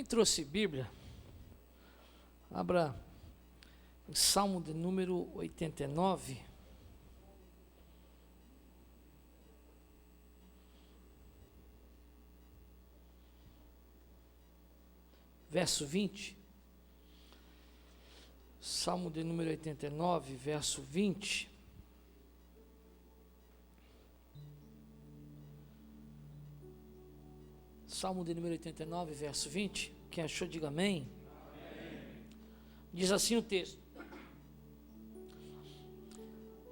Quem trouxe Bíblia, abra em Salmo de número 89. Verso 20. Salmo de número 89, verso 20. Salmo de número 89, verso 20. Quem achou, diga amém. Amém. Diz assim o texto: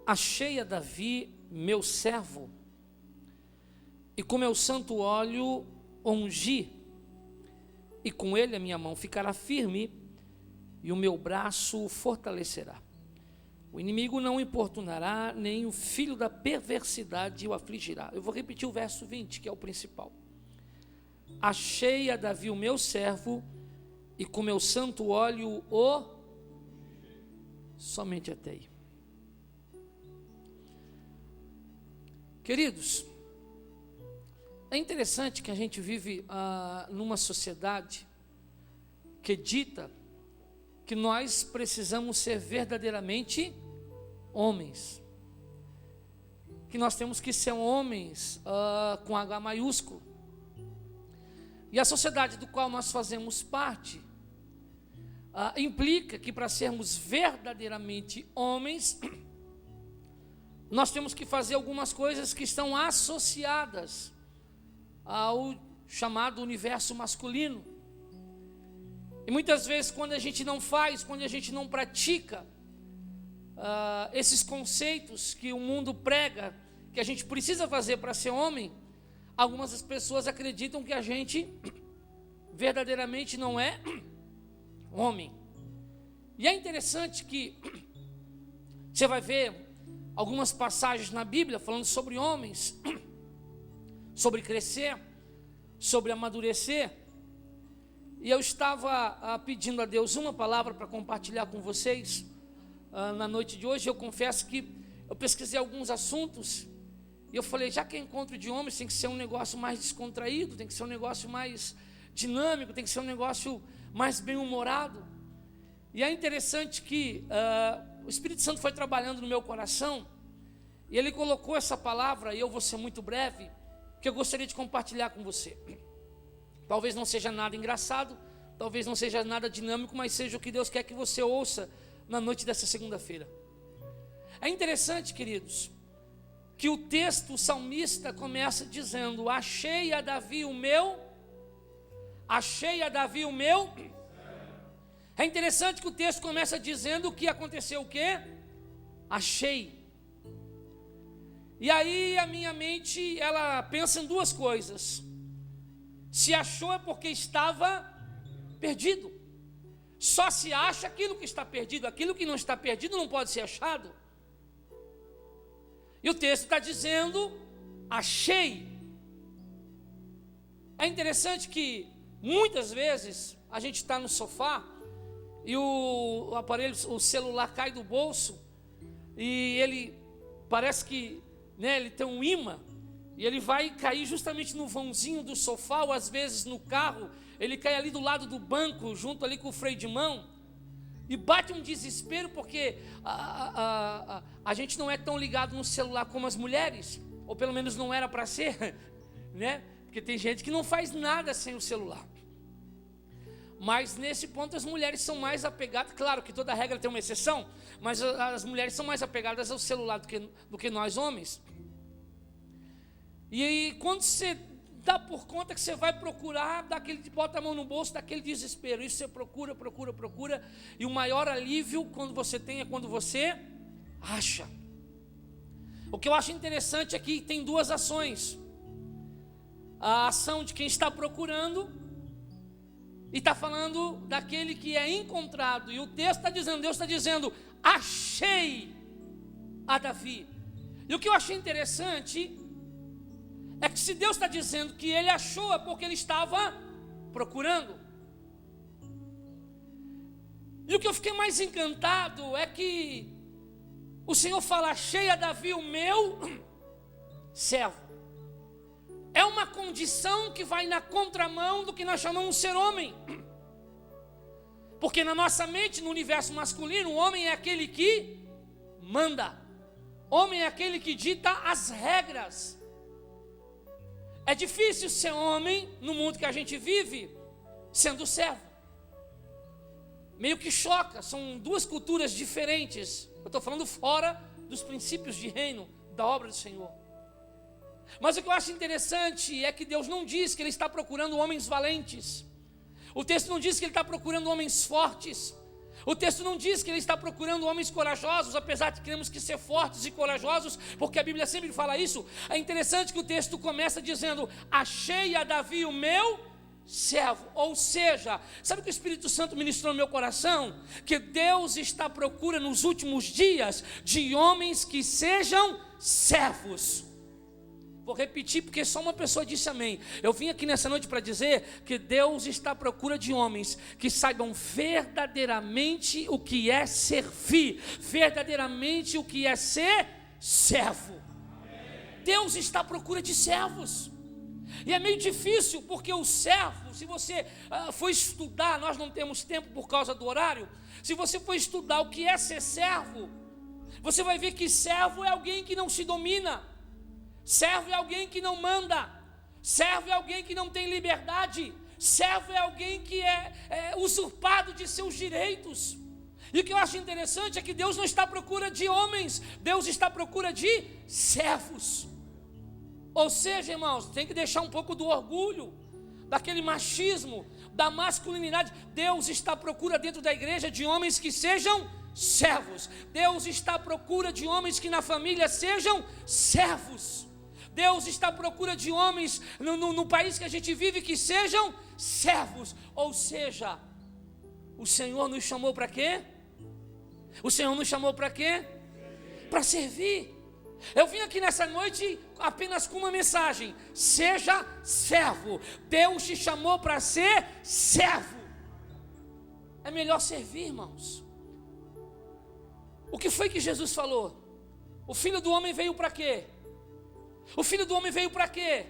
Achei a Davi, meu servo, e com meu santo óleo ungi, e com ele a minha mão ficará firme, e o meu braço o fortalecerá. O inimigo não o importunará, nem o filho da perversidade o afligirá. Eu vou repetir o verso 20, que é o principal. Achei a Davi o meu servo, e com meu santo óleo somente até aí. Queridos, é interessante que a gente vive numa sociedade que dita que nós precisamos ser verdadeiramente homens, que nós temos que ser homens com H maiúsculo. E a sociedade do qual nós fazemos parte implica que para sermos verdadeiramente homens, nós temos que fazer algumas coisas que estão associadas ao chamado universo masculino. E muitas vezes quando a gente não faz, quando a gente não pratica esses conceitos que o mundo prega, que a gente precisa fazer para ser homem, algumas das pessoas acreditam que a gente verdadeiramente não é homem. E é interessante que você vai ver algumas passagens na Bíblia falando sobre homens, sobre crescer, sobre amadurecer. E eu estava pedindo a Deus uma palavra para compartilhar com vocês na noite de hoje. Eu confesso que eu pesquisei alguns assuntos e eu falei, já que é encontro de homens, tem que ser um negócio mais descontraído, tem que ser um negócio mais dinâmico, tem que ser um negócio mais bem-humorado. E é interessante que o Espírito Santo foi trabalhando no meu coração e ele colocou essa palavra, e eu vou ser muito breve, que eu gostaria de compartilhar com você. Talvez não seja nada engraçado, talvez não seja nada dinâmico, mas seja o que Deus quer que você ouça na noite dessa segunda-feira. É interessante, queridos, que o texto, o salmista começa dizendo, achei a Davi o meu. É interessante que o texto começa dizendo que aconteceu o quê? Achei. E aí a minha mente, ela pensa em duas coisas. Se achou é porque estava perdido. Só se acha aquilo que está perdido. Aquilo que não está perdido não pode ser achado. E o texto está dizendo, achei. É interessante que muitas vezes a gente está no sofá e o aparelho, o celular cai do bolso e ele parece que ele tem um imã e ele vai cair justamente no vãozinho do sofá, ou às vezes no carro, ele cai ali do lado do banco, junto ali com o freio de mão. E bate um desespero porque a gente não é tão ligado no celular como as mulheres, ou pelo menos não era para ser, né? Porque tem gente que não faz nada sem o celular. Mas nesse ponto as mulheres são mais apegadas, claro que toda regra tem uma exceção, mas as mulheres são mais apegadas ao celular do que nós homens. E aí quando você dá por conta que você vai procurar, bota a mão no bolso, daquele desespero. Isso você procura, e o maior alívio quando você tem é quando você acha. O que eu acho interessante é que tem duas ações. A ação de quem está procurando, e está falando daquele que é encontrado. E o texto está dizendo, Deus está dizendo, achei a Davi. E o que eu achei interessante é que se Deus está dizendo que ele achou, é porque ele estava procurando. E o que eu fiquei mais encantado é que o Senhor fala, achei a Davi o meu servo. é uma condição que vai na contramão do que nós chamamos de ser homem. Porque na nossa mente, no universo masculino, o homem é aquele que manda. Homem é aquele que dita as regras. É difícil ser homem no mundo que a gente vive sendo servo. Meio que choca, são duas culturas diferentes. Eu estou falando fora dos princípios de reino, da obra do Senhor. Mas o que eu acho interessante é que Deus não diz que Ele está procurando homens valentes. O texto não diz que Ele está procurando homens fortes. O texto não diz que Ele está procurando homens corajosos, apesar de termos que ser fortes e corajosos, porque a Bíblia sempre fala isso. É interessante que o texto começa dizendo: achei a Davi o meu servo. Ou seja, sabe o que o Espírito Santo ministrou no meu coração? Que Deus está à procura nos últimos dias de homens que sejam servos. Vou repetir porque só uma pessoa disse amém. Eu vim aqui nessa noite para dizer que Deus está à procura de homens que saibam verdadeiramente o que é servir, verdadeiramente o que é ser servo. Deus está à procura de servos. E é meio difícil, porque o servo, se você for estudar, nós não temos tempo por causa do horário, se você for estudar o que é ser servo, você vai ver que servo é alguém que não se domina, servo é alguém que não manda, servo é alguém que não tem liberdade, servo é alguém que é usurpado de seus direitos. E o que eu acho interessante é que Deus não está à procura de homens, Deus está à procura de servos. Ou seja, irmãos, tem que deixar um pouco do orgulho, daquele machismo, da masculinidade. Deus está à procura dentro da igreja de homens que sejam servos. Deus está à procura de homens que na família sejam servos. Deus está à procura de homens no país que a gente vive que sejam servos. Ou seja, o Senhor nos chamou para quê? O Senhor nos chamou para quê? Para servir. Eu vim aqui nessa noite apenas com uma mensagem: seja servo. Deus te chamou para ser servo. É melhor servir, irmãos. O que foi que Jesus falou? O Filho do Homem veio para quê? O Filho do Homem veio para quê?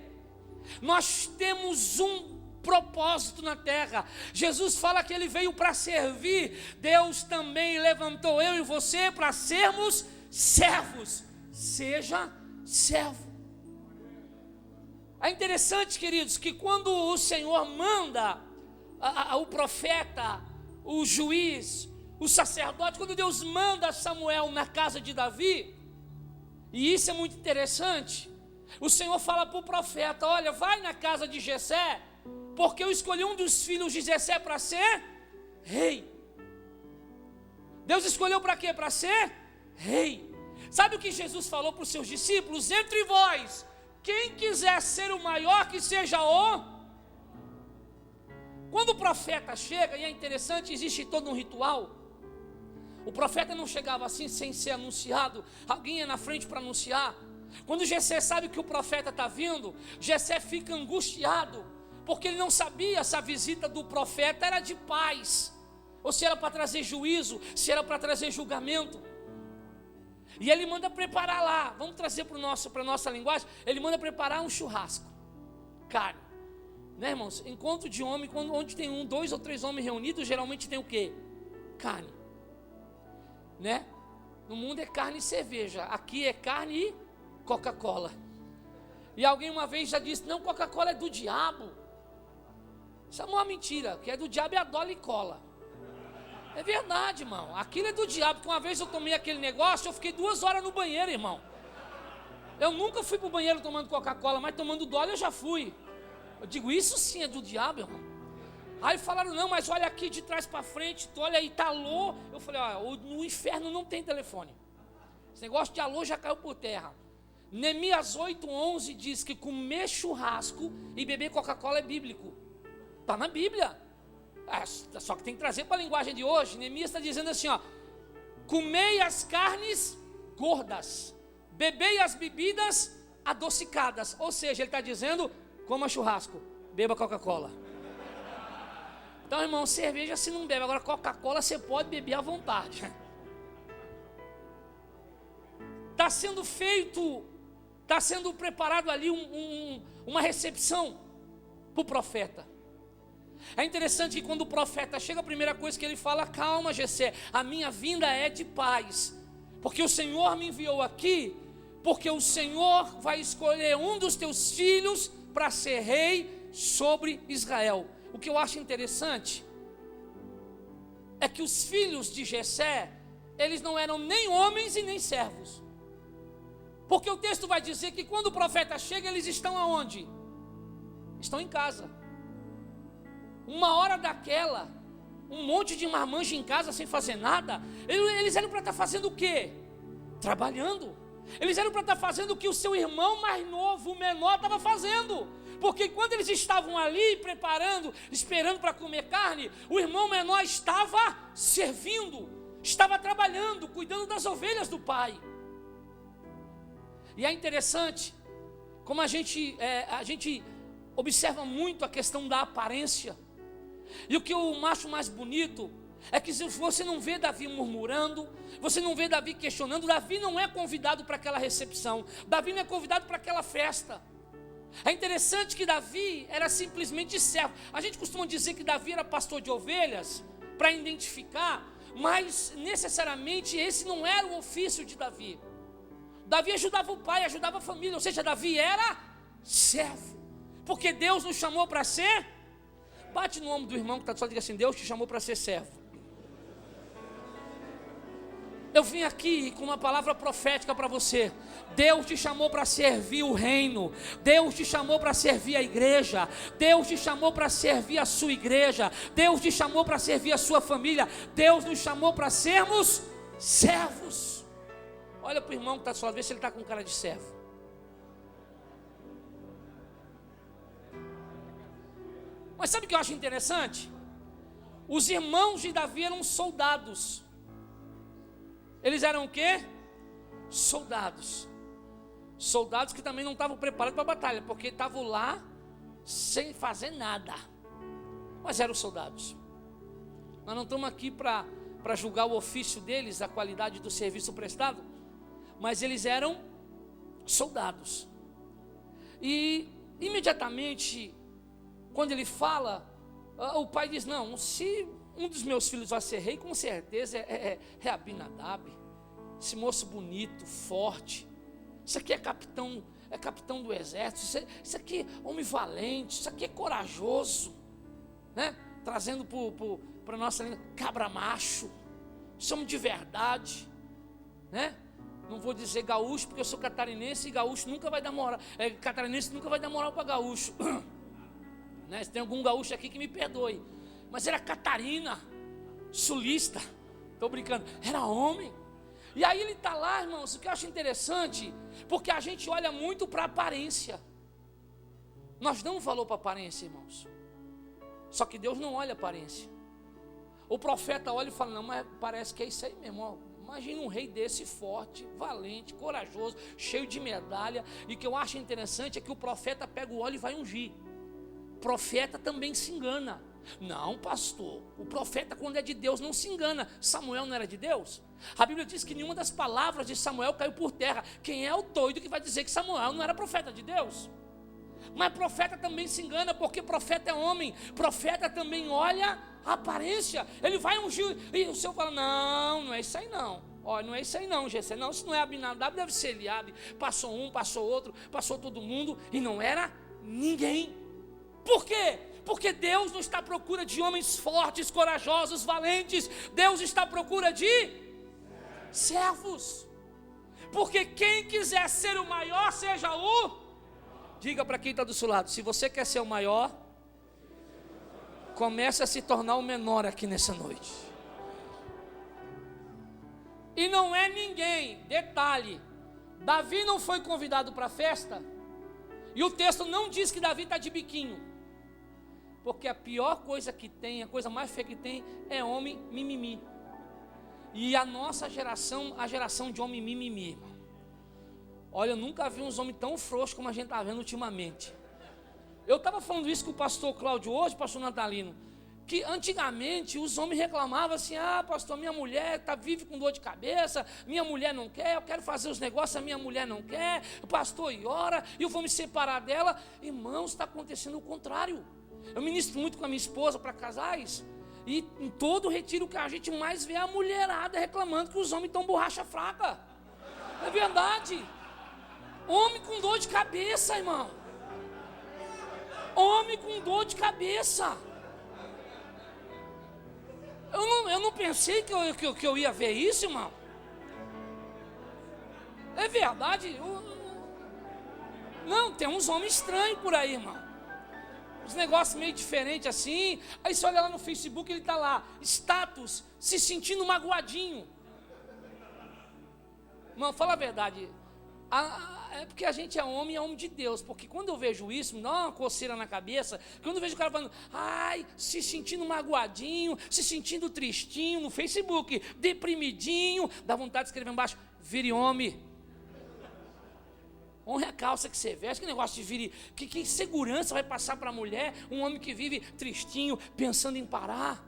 Nós temos um propósito na terra. Jesus fala que Ele veio para servir. Deus também levantou eu e você para sermos servos. Seja servo. É interessante, queridos, que quando o Senhor manda o profeta, o juiz, o sacerdote, quando Deus manda Samuel na casa de Davi, e isso é muito interessante, o Senhor fala para o profeta: olha, vai na casa de Jessé, porque eu escolhi um dos filhos de Jessé para ser rei. Deus escolheu para quê? Para ser rei. Sabe o que Jesus falou para os seus discípulos? Entre vós, quem quiser ser o maior, que seja o... Quando o profeta chega, e é interessante, existe todo um ritual. O profeta não chegava assim sem ser anunciado, alguém ia na frente para anunciar. Quando Jessé sabe que o profeta está vindo, Jessé fica angustiado, porque ele não sabia se a visita do profeta era de paz, ou se era para trazer juízo, se era para trazer julgamento. E ele manda preparar lá, vamos trazer para a nossa linguagem, ele manda preparar um churrasco, carne, né, irmãos? Encontro de homem, onde tem 2 ou 3 homens reunidos, geralmente tem o quê? Carne, né? No mundo é carne e cerveja, aqui é carne e Coca-Cola. E alguém uma vez já disse: não, Coca-Cola é do diabo. Isso é uma mentira, que é do diabo é a Dolly Cola. É verdade, irmão, aquilo é do diabo, porque uma vez eu tomei aquele negócio, eu fiquei 2 horas no banheiro, irmão. Eu nunca fui para o banheiro tomando Coca-Cola, mas tomando Dolly eu já fui. Eu digo, isso sim é do diabo, irmão. Aí falaram: não, mas olha aqui de trás para frente, tu olha aí, tá alô. Eu falei: ó, no inferno não tem telefone. Esse negócio de alô já caiu por terra. Neemias 8:11 diz que comer churrasco e beber Coca-Cola é bíblico. Está na Bíblia. Só que tem que trazer para a linguagem de hoje. Neemias está dizendo assim, ó: comei as carnes gordas, bebei as bebidas adocicadas. Ou seja, ele está dizendo: coma churrasco, beba Coca-Cola. Então, irmão, cerveja se não bebe, agora Coca-Cola você pode beber à vontade. Está sendo feito está sendo preparado ali uma recepção para o profeta. É interessante que quando o profeta chega, a primeira coisa que ele fala: calma, Jessé, a minha vinda é de paz, porque o Senhor me enviou aqui, porque o Senhor vai escolher um dos teus filhos para ser rei sobre Israel. O que eu acho interessante é que os filhos de Jessé, eles não eram nem homens e nem servos, porque o texto vai dizer que quando o profeta chega, eles estão aonde? Estão em casa. Uma hora daquela, um monte de marmanjo em casa sem fazer nada, eles eram para estar fazendo o quê? Trabalhando. Eles eram para estar fazendo o que o seu irmão mais novo, o menor, estava fazendo. Porque quando eles estavam ali preparando, esperando para comer carne, o irmão menor estava servindo, estava trabalhando, cuidando das ovelhas do pai. E é interessante como a gente observa muito a questão da aparência. E o que eu acho mais bonito é que você não vê Davi murmurando, você não vê Davi questionando. Davi não é convidado para aquela recepção, Davi não é convidado para aquela festa. É interessante que Davi era simplesmente servo. A gente costuma dizer que Davi era pastor de ovelhas, para identificar, mas necessariamente esse não era o ofício de Davi. Davi ajudava o pai, ajudava a família, ou seja, Davi era servo, porque Deus nos chamou para ser. Bate no ombro do irmão que está do lado e diga assim: Deus te chamou para ser servo. Eu vim aqui com uma palavra profética para você. Deus te chamou para servir o reino. Deus te chamou para servir a igreja. Deus te chamou para servir a sua igreja. Deus te chamou para servir a sua família. Deus nos chamou para sermos servos. Olha para o irmão que está do lado, vê se ele está com cara de servo. Mas sabe o que eu acho interessante? Os irmãos de Davi eram soldados. Eles eram o quê? Soldados. Soldados que também não estavam preparados para a batalha, porque estavam lá sem fazer nada. Mas eram soldados. Nós não estamos aqui para julgar o ofício deles, a qualidade do serviço prestado, mas eles eram soldados. E imediatamente, quando ele fala, o pai diz: não, se um dos meus filhos vai ser rei, com certeza é Abinadab. Esse moço bonito, forte. Isso aqui é capitão do exército. Isso aqui é homem valente. Isso aqui é corajoso, né? Trazendo para a nossa língua, cabra macho. Somos de verdade, né? Não vou dizer gaúcho, porque eu sou catarinense e gaúcho nunca vai dar moral. Catarinense nunca vai dar moral para gaúcho. Né? Se tem algum gaúcho aqui que me perdoe, mas era Catarina, sulista, estou brincando, era homem. E aí ele está lá, irmãos, o que eu acho interessante, porque a gente olha muito para a aparência, nós damos valor para a aparência, irmãos, só que Deus não olha a aparência. O profeta olha e fala: não, mas parece que é isso aí mesmo, ó. Imagina um rei desse, forte, valente, corajoso, cheio de medalha. E o que eu acho interessante é que o profeta pega o óleo e vai ungir. Profeta também se engana. Não, pastor, o profeta, quando é de Deus, não se engana. Samuel não era de Deus? A Bíblia diz que nenhuma das palavras de Samuel caiu por terra. Quem é o doido que vai dizer que Samuel não era profeta de Deus? Mas profeta também se engana, porque profeta é homem. Profeta também olha a aparência. Ele vai ungir e o Senhor fala: não é isso aí não. Olha, não é isso aí não, Jessé. Não, se não é Abinadab, deve ser Eliabe. Passou um, passou outro, passou todo mundo e não era ninguém. Por quê? Porque Deus não está à procura de homens fortes, corajosos, valentes. Deus está à procura de servos. Porque quem quiser ser o maior, seja o... Diga para quem está do seu lado: se você quer ser o maior, comece a se tornar o menor aqui nessa noite. E não é ninguém, detalhe, Davi não foi convidado para a festa, e o texto não diz que Davi está de biquinho. Porque a pior coisa que tem, a coisa mais feia que tem, é homem mimimi. E a nossa geração, a geração de homem mimimi, irmão. Olha, eu nunca vi uns homens tão frouxos como a gente está vendo ultimamente. Eu estava falando isso com o pastor Cláudio hoje, pastor Natalino. que antigamente os homens reclamavam assim: ah, pastor, minha mulher vive com dor de cabeça, minha mulher não quer, eu quero fazer os negócios, a minha mulher não quer, o pastor ora, e eu vou me separar dela. Irmãos, está acontecendo o contrário. Eu ministro muito com a minha esposa para casais, e em todo retiro que a gente mais vê a mulherada reclamando que os homens estão borracha fraca. É verdade. Homem com dor de cabeça, irmão. Homem com dor de cabeça. Eu não pensei que eu ia ver isso, irmão. É verdade. Não, tem uns homens estranhos por aí, irmão. Uns negócios meio diferentes assim. Aí você olha lá no Facebook, ele está lá, status, se sentindo magoadinho. Irmão, fala a verdade. É porque a gente é homem de Deus. Porque quando eu vejo isso, me dá uma coceira na cabeça. Quando eu vejo o cara falando, ai, se sentindo magoadinho, se sentindo tristinho no Facebook, deprimidinho, dá vontade de escrever embaixo: vire homem. Honre a calça que você veste. Que negócio de vire. Que segurança vai passar para a mulher um homem que vive tristinho, pensando em parar?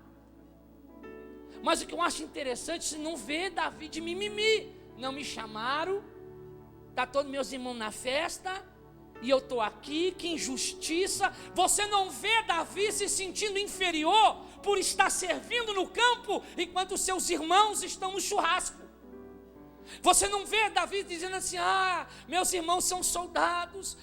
Mas o que eu acho interessante, você não vê Davi de mimimi. Não me chamaram, está todos meus irmãos na festa, e eu estou aqui, que injustiça. Você não vê Davi se sentindo inferior por estar servindo no campo, enquanto seus irmãos estão no churrasco. Você não vê Davi dizendo assim: ah, meus irmãos são soldados,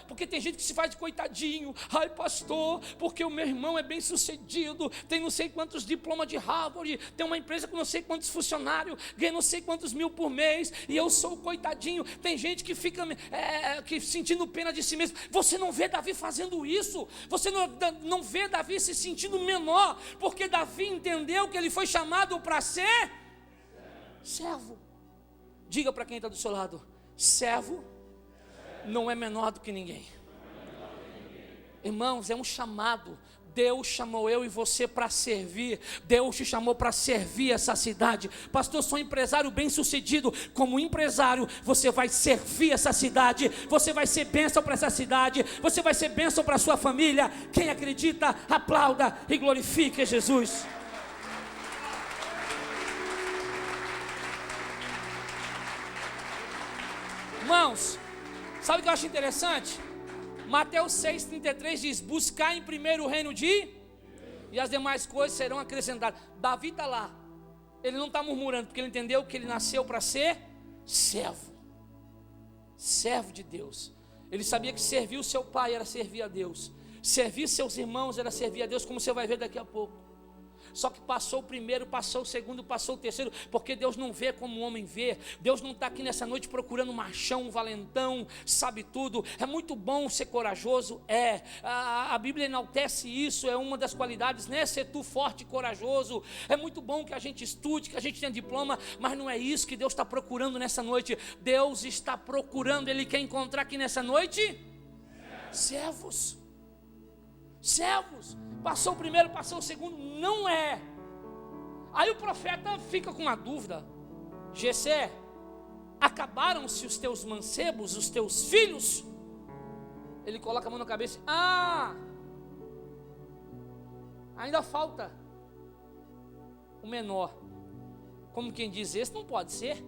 porque tem gente que se faz de coitadinho. Ai, pastor, porque o meu irmão é bem sucedido, tem não sei quantos diplomas de Harvard, tem uma empresa com não sei quantos funcionários, ganha não sei quantos mil por mês, e eu sou o coitadinho. Tem gente que fica sentindo pena de si mesmo. Você não vê Davi fazendo isso. Você não vê Davi se sentindo menor, porque Davi entendeu que ele foi chamado para ser servo. Diga para quem está do seu lado: servo não é menor do que ninguém. Irmãos, é um chamado. Deus chamou eu e você para servir. Deus te chamou para servir essa cidade. Pastor, sou empresário bem sucedido. Como empresário, você vai servir essa cidade. Você vai ser bênção para essa cidade. Você vai ser bênção para a sua família. Quem acredita, aplauda e glorifique Jesus. Irmãos, sabe o que eu acho interessante? Mateus 6,33 diz: buscar em primeiro o reino de Deus, e as demais coisas serão acrescentadas. Davi está lá, ele não está murmurando, porque ele entendeu que ele nasceu para ser servo de Deus. Ele sabia que servir o seu pai era servir a Deus, servir seus irmãos era servir a Deus, como você vai ver daqui a pouco. Só que passou o primeiro, passou o segundo, passou o terceiro, porque Deus não vê como o homem vê. Deus não está aqui nessa noite procurando um machão, um valentão, sabe tudo. É muito bom ser corajoso, a Bíblia enaltece isso, é uma das qualidades, né? Ser tu forte e corajoso. É muito bom que a gente estude, que a gente tenha diploma, mas não é isso que Deus está procurando nessa noite. Deus está procurando, Ele quer encontrar aqui nessa noite servos. Passou o primeiro, passou o segundo, não é. Aí o profeta fica com uma dúvida: Jessé, acabaram-se os teus mancebos, os teus filhos? Ele coloca a mão na cabeça: ainda falta o menor. Como quem diz, esse não pode ser.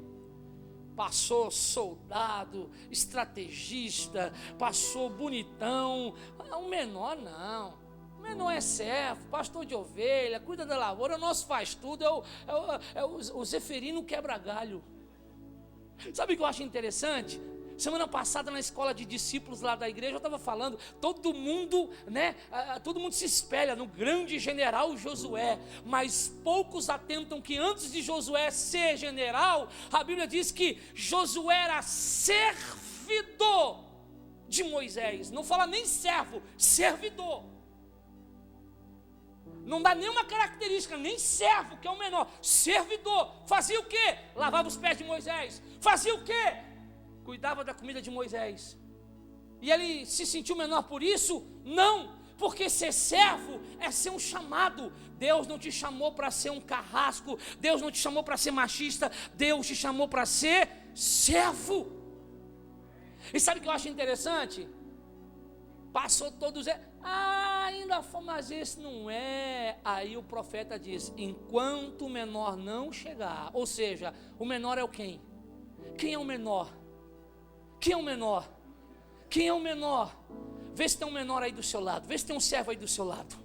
Passou soldado, estrategista, passou bonitão. O menor não. O menor é servo, pastor de ovelha, cuida da lavoura, o nosso faz tudo. O zeferino quebra galho. Sabe o que eu acho interessante? Semana passada na escola de discípulos lá da igreja eu estava falando, todo mundo se espelha no grande general Josué, mas poucos atentam que antes de Josué ser general, a Bíblia diz que Josué era servidor de Moisés. Não fala nem servo, servidor. Não dá nenhuma característica, nem servo, que é o menor. Servidor. Fazia o quê? Lavava os pés de Moisés. Fazia o quê? Cuidava da comida de Moisés. E ele se sentiu menor por isso? Não, porque ser servo é ser um chamado. Deus não te chamou para ser um carrasco, Deus não te chamou para ser machista, Deus te chamou para ser servo. E sabe o que eu acho interessante? Passou todos, ainda fala, mas esse não é. Aí o profeta diz: enquanto o menor não chegar. Ou seja, o menor é o quem? Quem é o menor? Quem é o menor? Quem é o menor? Vê se tem um menor aí do seu lado, vê se tem um servo aí do seu lado.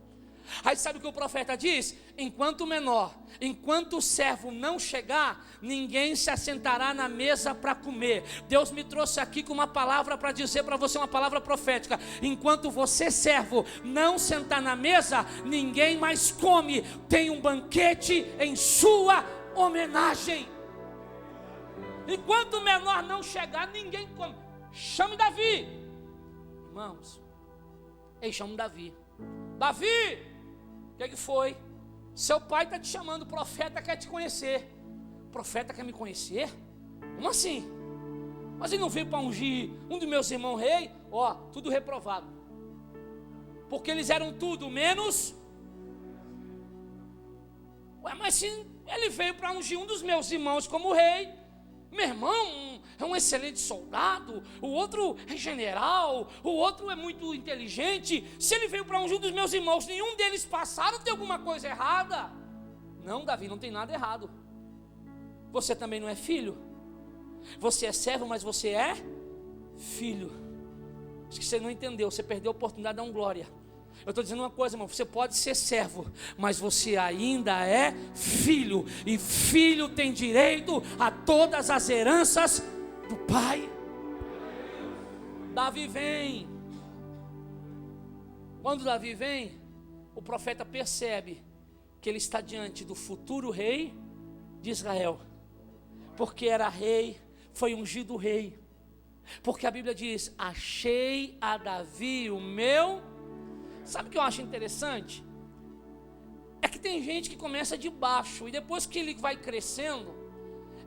Aí sabe o que o profeta diz? Enquanto o menor, enquanto o servo não chegar, ninguém se assentará na mesa para comer. Deus me trouxe aqui com uma palavra para dizer para você, uma palavra profética. Enquanto você, servo, não sentar na mesa, ninguém mais come. Tem um banquete em sua homenagem. Enquanto o menor não chegar, ninguém come. Chame Davi. Irmãos, ei, chame Davi. Davi, o que foi? Seu pai está te chamando, o profeta quer te conhecer. O profeta quer me conhecer? Como assim? Mas ele não veio para ungir um dos meus irmãos rei? Ó, tudo reprovado. Porque eles eram tudo menos. Ué, mas se ele veio para ungir um dos meus irmãos como rei, meu irmão é um excelente soldado, o outro é general, o outro é muito inteligente. Se ele veio para um dos meus irmãos, nenhum deles passaram, tem alguma coisa errada? Não, Davi, não tem nada errado. Você também não é filho? Você é servo, mas você é filho. Acho que você não entendeu, você perdeu a oportunidade de dar um glória. Eu estou dizendo uma coisa, irmão, você pode ser servo, mas você ainda é filho. E filho tem direito a todas as heranças do pai. Davi vem. Quando Davi vem, o profeta percebe que ele está diante do futuro rei de Israel. Porque era rei, foi ungido rei. Porque a Bíblia diz: achei a Davi o meu. Sabe o que eu acho interessante? É que tem gente que começa de baixo e depois que ele vai crescendo,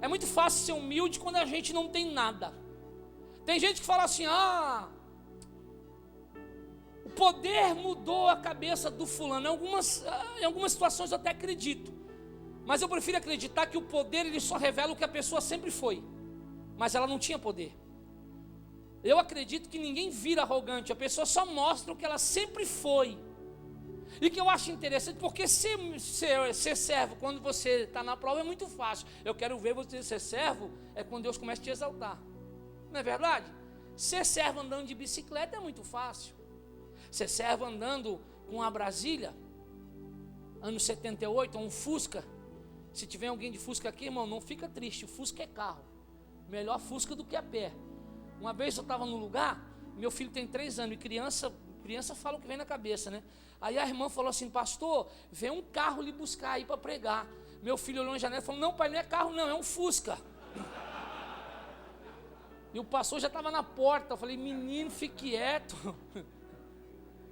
é muito fácil ser humilde quando a gente não tem nada. Tem gente que fala assim: o poder mudou a cabeça do fulano. Em algumas situações eu até acredito, mas eu prefiro acreditar que o poder ele só revela o que a pessoa sempre foi, mas ela não tinha poder. Eu acredito que ninguém vira arrogante, a pessoa só mostra o que ela sempre foi. E que eu acho interessante, porque ser servo quando você está na prova é muito fácil. Eu quero ver você ser servo, é quando Deus começa a te exaltar. Não é verdade? Ser servo andando de bicicleta é muito fácil. Ser servo andando com a Brasília, anos 78, um Fusca. Se tiver alguém de Fusca aqui, irmão, não fica triste, o Fusca é carro. Melhor Fusca do que a pé. Uma vez eu estava num lugar, meu filho tem 3 anos, e criança fala o que vem na cabeça, né? Aí a irmã falou assim: pastor, vem um carro lhe buscar aí para pregar. Meu filho olhou na janela e falou: não, pai, não é carro não, é um Fusca. E o pastor já estava na porta. Eu falei: menino, fique quieto.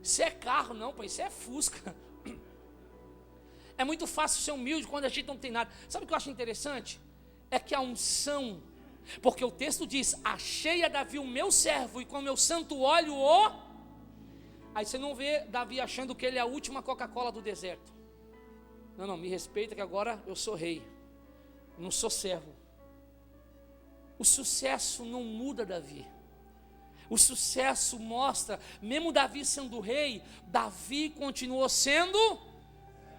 Isso é carro não, pai, isso é Fusca. É muito fácil ser humilde quando a gente não tem nada. Sabe o que eu acho interessante? É que a unção, porque o texto diz: achei a Davi o meu servo, e com o meu santo óleo o... Aí você não vê Davi achando que ele é a última Coca-Cola do deserto. Não, me respeita que agora eu sou rei, não sou servo. O sucesso não muda Davi. O sucesso mostra, mesmo Davi sendo rei, Davi continuou sendo...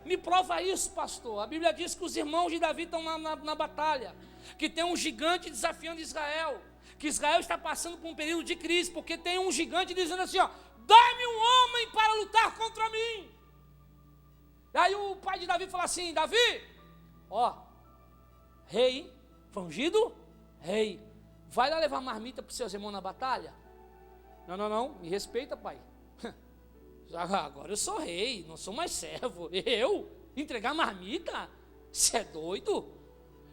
Me prova isso, pastor. A Bíblia diz que os irmãos de Davi estão na batalha, que tem um gigante desafiando Israel, que Israel está passando por um período de crise, porque tem um gigante dizendo assim: dá-me um homem para lutar contra mim. E aí o pai de Davi fala assim: Davi, rei, foi ungido rei, vai lá levar marmita para os seus irmãos na batalha? Não, me respeita, pai. Agora eu sou rei, não sou mais servo. Eu? Entregar marmita? Você é doido?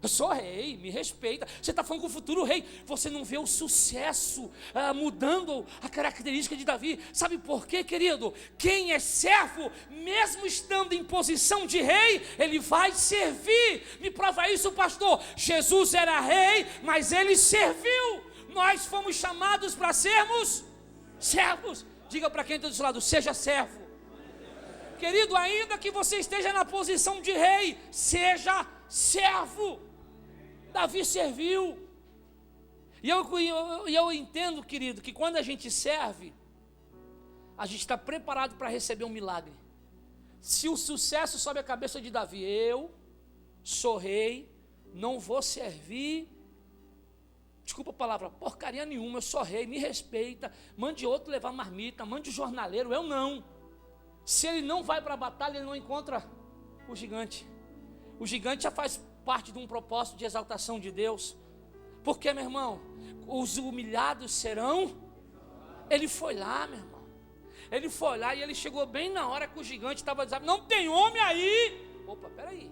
Eu sou rei, me respeita. Você está falando com o futuro rei. Você não vê o sucesso mudando a característica de Davi. Sabe por quê, querido? Quem é servo, mesmo estando em posição de rei, ele vai servir. Me prova isso, pastor. Jesus era rei, mas ele serviu. Nós fomos chamados para sermos servos. Diga para quem está do seu lado: seja servo. Querido, ainda que você esteja na posição de rei, seja servo. Davi serviu. E eu entendo, querido, que quando a gente serve, a gente está preparado para receber um milagre. Se o sucesso sobe a cabeça de Davi, eu sou rei, não vou servir, desculpa a palavra, porcaria nenhuma, eu sou rei, me respeita, mande outro levar marmita, mande o jornaleiro, eu não. Se ele não vai para a batalha, ele não encontra o gigante. O gigante já faz parte de um propósito de exaltação de Deus. Porque, meu irmão, os humilhados serão. Ele foi lá, meu irmão. Ele foi lá e ele chegou bem na hora que o gigante estava dizendo: não tem homem aí. Opa, peraí.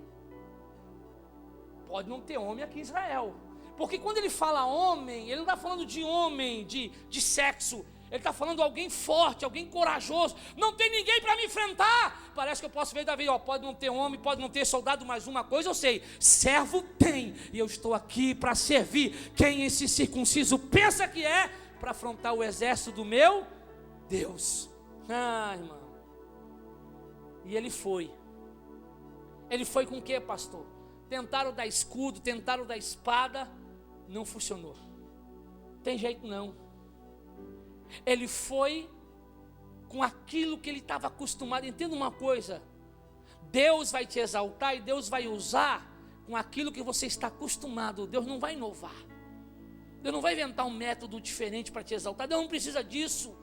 Pode não ter homem aqui em Israel. Porque quando ele fala homem, ele não está falando de homem, de sexo. Ele está falando de alguém forte, alguém corajoso. Não tem ninguém para me enfrentar. Parece que eu posso ver Davi, pode não ter homem, pode não ter soldado, mas uma coisa eu sei: servo tem, e eu estou aqui para servir. Quem esse circunciso pensa que é, para afrontar o exército do meu Deus. Irmão. E ele foi. Ele foi com o que, pastor? Tentaram dar escudo, tentaram dar espada, não funcionou. Tem jeito não. Ele foi com aquilo que ele estava acostumado. Entenda uma coisa: Deus vai te exaltar e Deus vai usar com aquilo que você está acostumado. Deus não vai inovar. Deus não vai inventar um método diferente para te exaltar. Deus não precisa disso.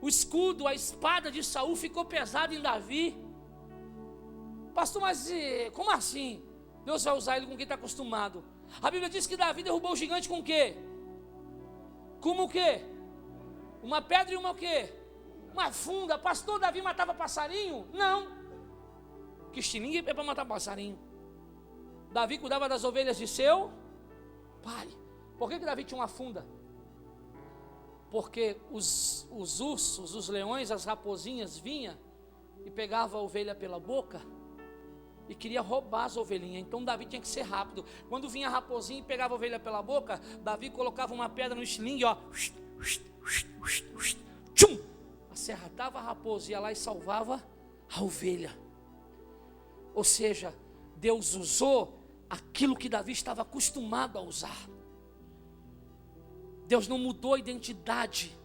O escudo, a espada de Saul ficou pesado em Davi. Pastor, mas como assim? Deus vai usar ele com quem está acostumado. A Bíblia diz que Davi derrubou o gigante com o quê? Como o quê? Uma pedra e uma o quê? Uma funda. Pastor, Davi matava passarinho? Não. Que estilingue é para matar passarinho. Davi cuidava das ovelhas de seu pai. Por que Davi tinha uma funda? Porque os ursos, os leões, as raposinhas vinham e pegavam a ovelha pela boca e queria roubar as ovelhinhas. Então Davi tinha que ser rápido. Quando vinha a raposinha e pegava a ovelha pela boca, Davi colocava uma pedra no estilingue, tchum, acertava a raposa, ia lá e salvava a ovelha. Ou seja, Deus usou aquilo que Davi estava acostumado a usar. Deus não mudou a identidade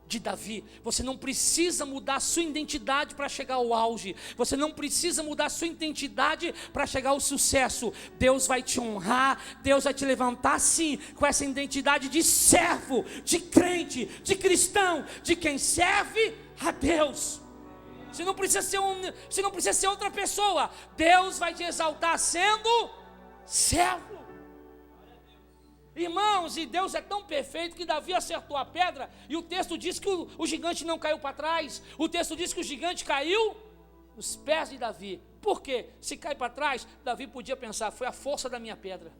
de Davi. Você não precisa mudar a sua identidade para chegar ao auge. Você não precisa mudar a sua identidade para chegar ao sucesso. Deus vai te honrar, Deus vai te levantar sim, com essa identidade de servo, de crente, de cristão, de quem serve a Deus. Você não precisa ser outra pessoa. Deus vai te exaltar sendo servo. Irmãos, e Deus é tão perfeito que Davi acertou a pedra e o texto diz que o gigante não caiu para trás. O texto diz que o gigante caiu nos pés de Davi. Por quê? Se cai para trás, Davi podia pensar: foi a força da minha pedra.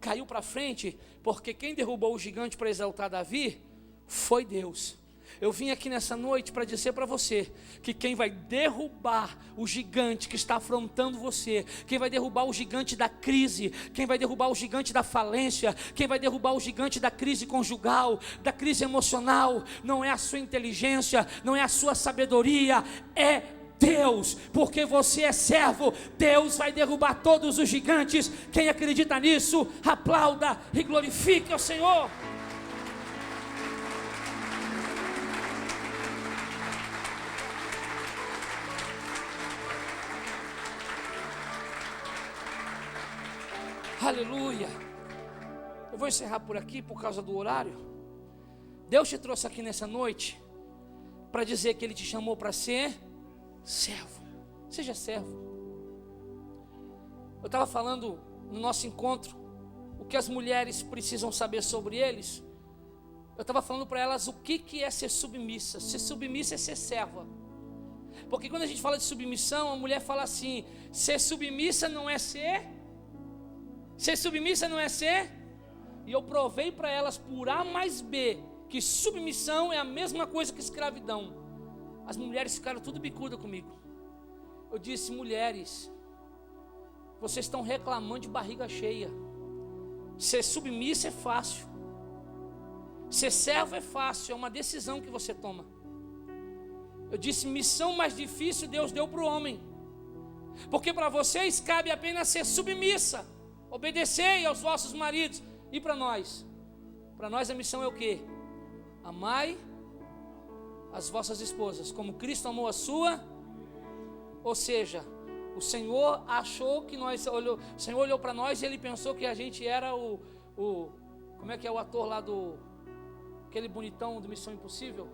Caiu para frente, porque quem derrubou o gigante para exaltar Davi foi Deus. Eu vim aqui nessa noite para dizer para você que quem vai derrubar o gigante que está afrontando você, quem vai derrubar o gigante da crise, quem vai derrubar o gigante da falência, quem vai derrubar o gigante da crise conjugal, da crise emocional, não é a sua inteligência, não é a sua sabedoria, é Deus, porque você é servo. Deus vai derrubar todos os gigantes. Quem acredita nisso, aplauda e glorifique ao Senhor. Aleluia. Eu vou encerrar por aqui por causa do horário. Deus te trouxe aqui nessa noite para dizer que Ele te chamou para ser servo. Seja servo. Eu estava falando no nosso encontro o que as mulheres precisam saber sobre eles. Eu estava falando para elas o que é ser submissa. Ser submissa é ser serva. Porque quando a gente fala de submissão, a mulher fala assim: ser submissa não é ser. Ser submissa não é ser. E eu provei para elas por A mais B que submissão é a mesma coisa que escravidão. As mulheres ficaram tudo bicuda comigo. Eu disse: mulheres, vocês estão reclamando de barriga cheia. Ser submissa é fácil. Ser servo é fácil, é uma decisão que você toma. Eu disse: missão mais difícil Deus deu para o homem. Porque para vocês cabe apenas ser submissa. Obedecei aos vossos maridos. E para nós? Para nós a missão é o quê? Amai as vossas esposas, como Cristo amou a sua. Ou seja, o Senhor achou que nós, o Senhor olhou para nós e Ele pensou que a gente era como é que é o ator lá aquele bonitão do Missão Impossível?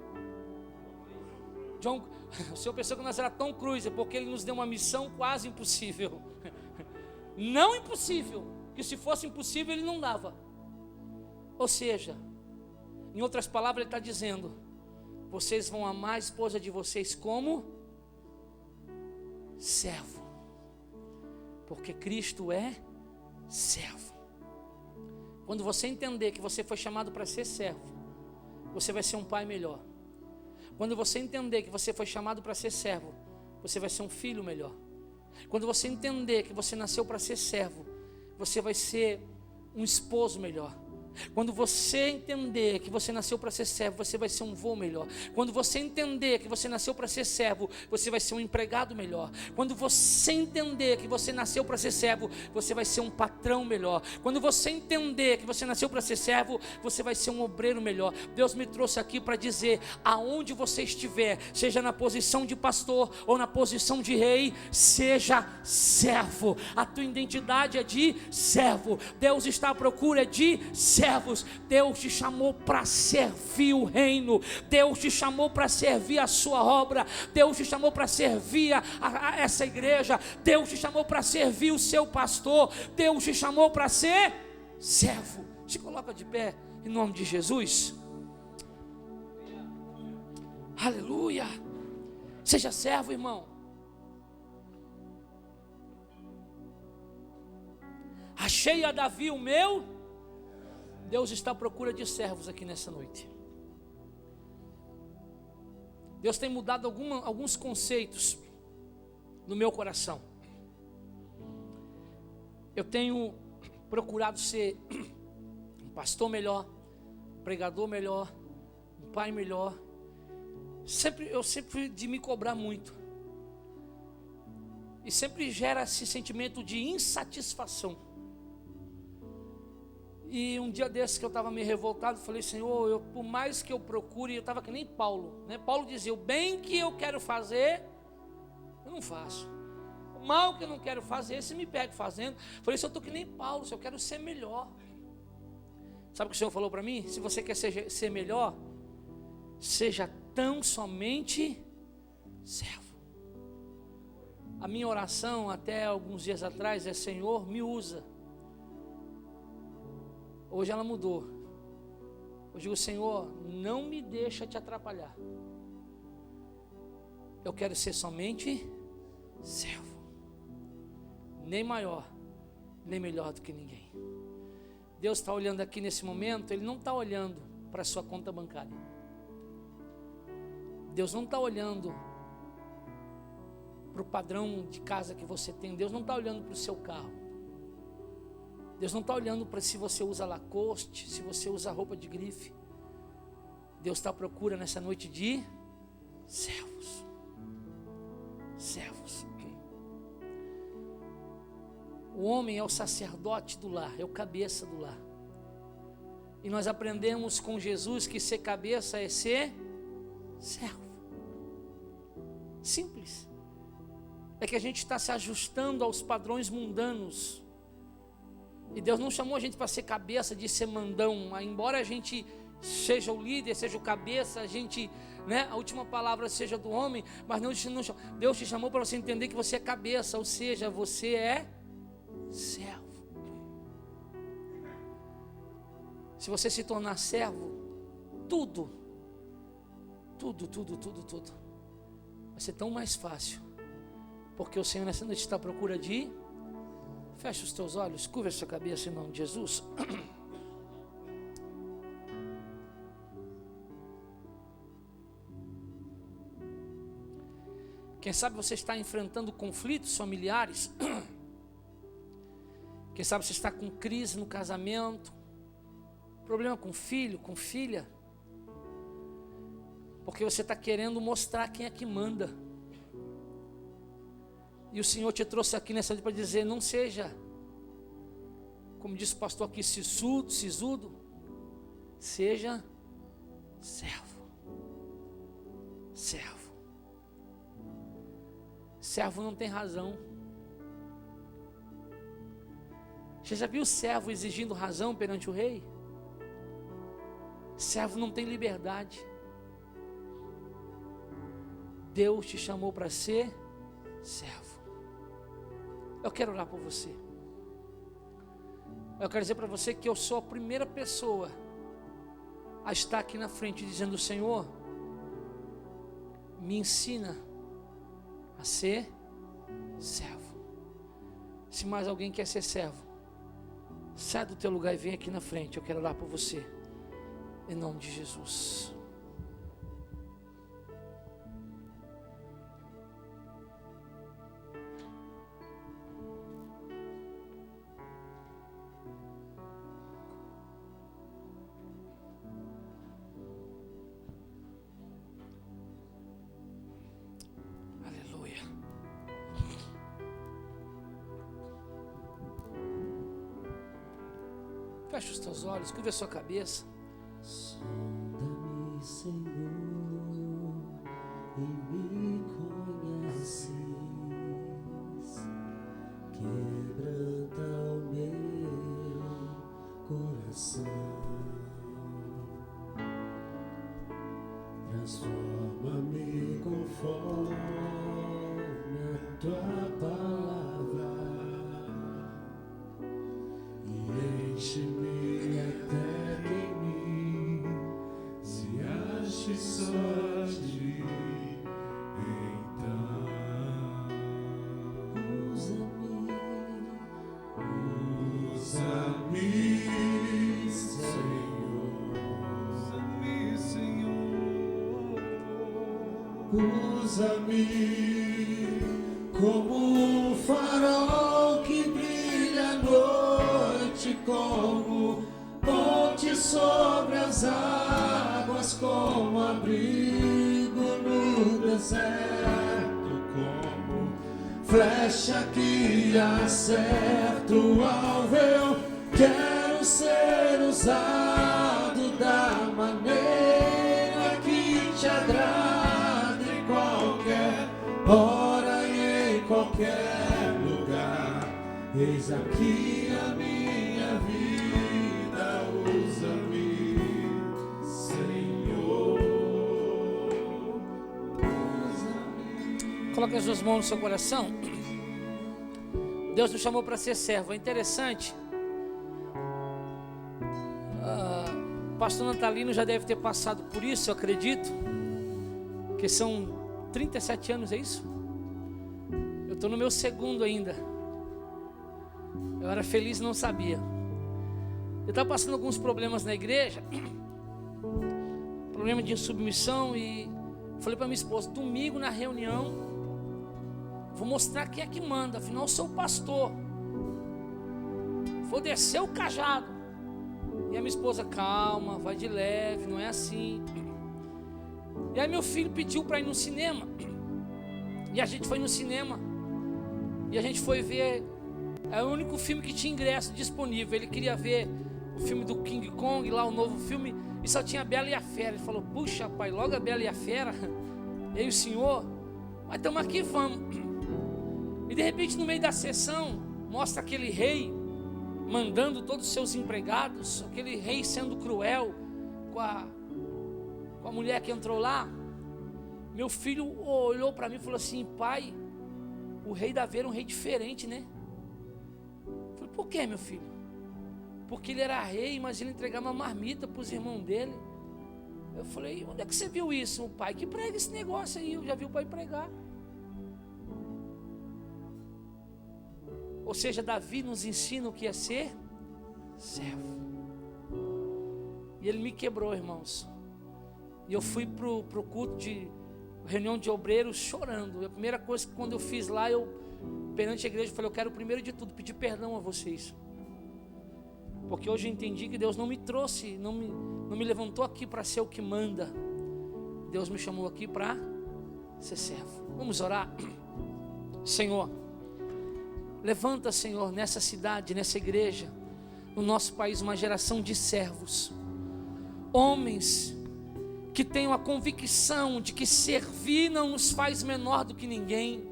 O Senhor pensou que nós era Tom Cruise, porque Ele nos deu uma missão quase impossível. Não impossível, que se fosse impossível Ele não dava. Ou seja, em outras palavras Ele está dizendo: vocês vão amar a esposa de vocês como servo, porque Cristo é servo. Quando você entender que você foi chamado para ser servo, você vai ser um pai melhor. Quando você entender que você foi chamado para ser servo, você vai ser um filho melhor. Quando você entender que você nasceu para ser servo, você vai ser um esposo melhor. Quando você entender que você nasceu para ser servo, você vai ser um vô melhor. Quando você entender que você nasceu para ser servo, você vai ser um empregado melhor. Quando você entender que você nasceu para ser servo, você vai ser um patrão melhor. Quando você entender que você nasceu para ser servo, você vai ser um obreiro melhor. Deus me trouxe aqui para dizer: aonde você estiver, seja na posição de pastor ou na posição de rei, seja servo. A tua identidade é de servo. Deus está à procura de servos. Deus te chamou para servir o reino. Deus te chamou para servir a sua obra. Deus te chamou para servir a essa igreja. Deus te chamou para servir o seu pastor. Deus te chamou para ser servo. Se coloca de pé em nome de Jesus. Aleluia. Seja servo, irmão. Achei a Davi o meu. Deus está à procura de servos aqui nessa noite. Deus tem mudado alguns conceitos no meu coração. Eu tenho procurado ser um pastor melhor, um pregador melhor, um pai melhor. Eu sempre de me cobrar muito. E sempre gera esse sentimento de insatisfação. E um dia desses que eu estava meio revoltado, falei: Senhor, por mais que eu procure, eu estava que nem Paulo, né? Paulo dizia: o bem que eu quero fazer, eu não faço. O mal que eu não quero fazer, esse me pega fazendo. Falei: se eu estou que nem Paulo, se eu quero ser melhor. Sabe o que o Senhor falou para mim? Se você quer ser melhor, seja tão somente servo. A minha oração até alguns dias atrás é: Senhor, me usa. Hoje ela mudou. Eu digo: Senhor, não me deixa te atrapalhar. Eu quero ser somente servo. Nem maior, nem melhor do que ninguém. Deus está olhando aqui nesse momento. Ele não está olhando para a sua conta bancária. Deus não está olhando para o padrão de casa que você tem. Deus não está olhando para o seu carro. Deus não está olhando para se você usa Lacoste, se você usa roupa de grife. Deus está à procura nessa noite de servos. Servos. O homem é o sacerdote do lar, é o cabeça do lar. E nós aprendemos com Jesus que ser cabeça é ser servo. Simples. É que a gente está se ajustando aos padrões mundanos. E Deus não chamou a gente para ser cabeça, de ser mandão. Embora a gente seja o líder, seja o cabeça, a gente, né, a última palavra seja do homem, mas Deus te chamou para você entender que você é cabeça, ou seja, você é servo. Se você se tornar servo, tudo vai ser tão mais fácil. Porque o Senhor nessa noite está à procura de... Feche os teus olhos, curva a sua cabeça em nome de Jesus. Quem sabe você está enfrentando conflitos familiares. Quem sabe você está com crise no casamento, problema com filho, com filha, porque você está querendo mostrar quem é que manda. E o Senhor te trouxe aqui nessa noite para dizer: não seja, como disse o pastor aqui, sisudo, seja servo. servo. Servo não tem razão. Você já viu o servo exigindo razão perante o rei? Servo não tem liberdade. Deus te chamou para ser servo. Eu quero orar por você. Eu quero dizer para você que eu sou a primeira pessoa a estar aqui na frente dizendo: Senhor, me ensina a ser servo. Se mais alguém quer ser servo, sai do teu lugar e vem aqui na frente. Eu quero orar por você, em nome de Jesus. Feche os teus olhos, curva a sua cabeça. Sonda-me, Senhor, e me conheces. Quebranta o meu coração. Transforma-me conforme a tua palavra. Enche-me até que em mim se ache só de então. Usa-me, Senhor. Usa-me, Senhor. Usa-me como um farol que brilha à noite, como ponte sobre as águas, como abrigo no deserto, como flecha que acerta o alvo. Eu quero ser usado da maneira que te agrada, em qualquer hora e em qualquer lugar. Eis aqui a minha vida, usa-me, Senhor, usa-me. Coloque as duas mãos no seu coração. Deus nos chamou para ser servo. É interessante. Pastor Natalino já deve ter passado por isso, eu acredito. Que são 37 anos, é isso? Eu estou no meu segundo ainda. Eu era feliz e não sabia. Eu estava passando alguns problemas na igreja. Problema de insubmissão. E falei para minha esposa: domingo na reunião, vou mostrar quem é que manda. Afinal eu sou o pastor. Vou descer o cajado. E a minha esposa: calma, vai de leve, não é assim. E aí meu filho pediu para ir no cinema. E a gente foi no cinema. E a gente foi ver. É o único filme que tinha ingresso disponível. Ele queria ver o filme do King Kong, lá o novo filme, e só tinha a Bela e a Fera. Ele falou: puxa, pai, logo a Bela e a Fera. Eu e o senhor, mas estamos aqui, vamos. E de repente, no meio da sessão, mostra aquele rei mandando todos os seus empregados, aquele rei sendo cruel com a mulher que entrou lá. Meu filho olhou para mim e falou assim: pai, o rei Davi era um rei diferente, né? Eu falei: por que, meu filho? Porque ele era rei, mas ele entregava uma marmita para os irmãos dele. Eu falei: onde é que você viu isso? O pai que prega esse negócio aí, eu já vi o pai pregar. Ou seja, Davi nos ensina o que é ser servo. E ele me quebrou, irmãos. E eu fui pro culto de reunião de obreiros chorando. A primeira coisa que quando eu fiz lá, eu perante a igreja falei: eu quero primeiro de tudo pedir perdão a vocês. Porque hoje eu entendi que Deus não me trouxe, não me levantou aqui para ser o que manda. Deus me chamou aqui para ser servo. Vamos orar. Senhor, levanta, Senhor, nessa cidade, nessa igreja, no nosso país, uma geração de servos, homens que tenham a convicção de que servir não nos faz menor do que ninguém,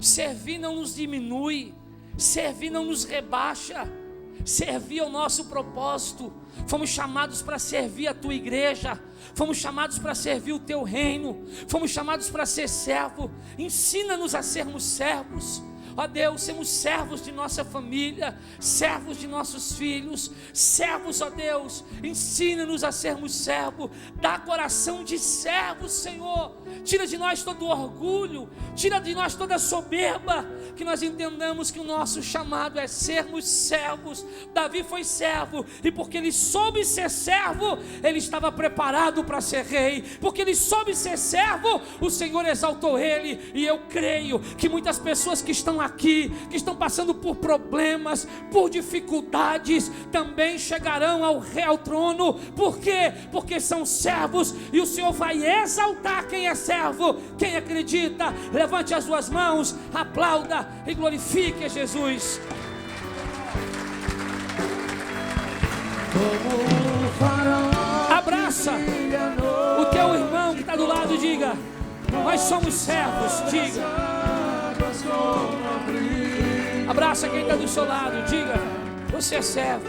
servir não nos diminui, servir não nos rebaixa, servir é o nosso propósito. Fomos chamados para servir a tua igreja, fomos chamados para servir o teu reino, fomos chamados para ser servo. Ensina-nos a sermos servos. Ó Deus, sermos servos de nossa família, servos de nossos filhos, servos, ó Deus, ensina-nos a sermos servos, dá coração de servos, Senhor. Tira de nós todo o orgulho, tira de nós toda a soberba, que nós entendamos que o nosso chamado é sermos servos. Davi foi servo, e porque ele soube ser servo, ele estava preparado para ser rei. Porque ele soube ser servo, o Senhor exaltou ele. E eu creio que muitas pessoas que estão aqui, que estão passando por problemas, por dificuldades, também chegarão ao trono. Por quê? Porque são servos, e o Senhor vai exaltar quem é servo. Quem acredita, levante as suas mãos, aplauda e glorifique a Jesus. Abraça o teu irmão que está do lado, diga: nós somos servos. Diga. Abraça quem está do seu lado, diga: você é servo.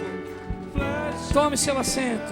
Tome seu assento.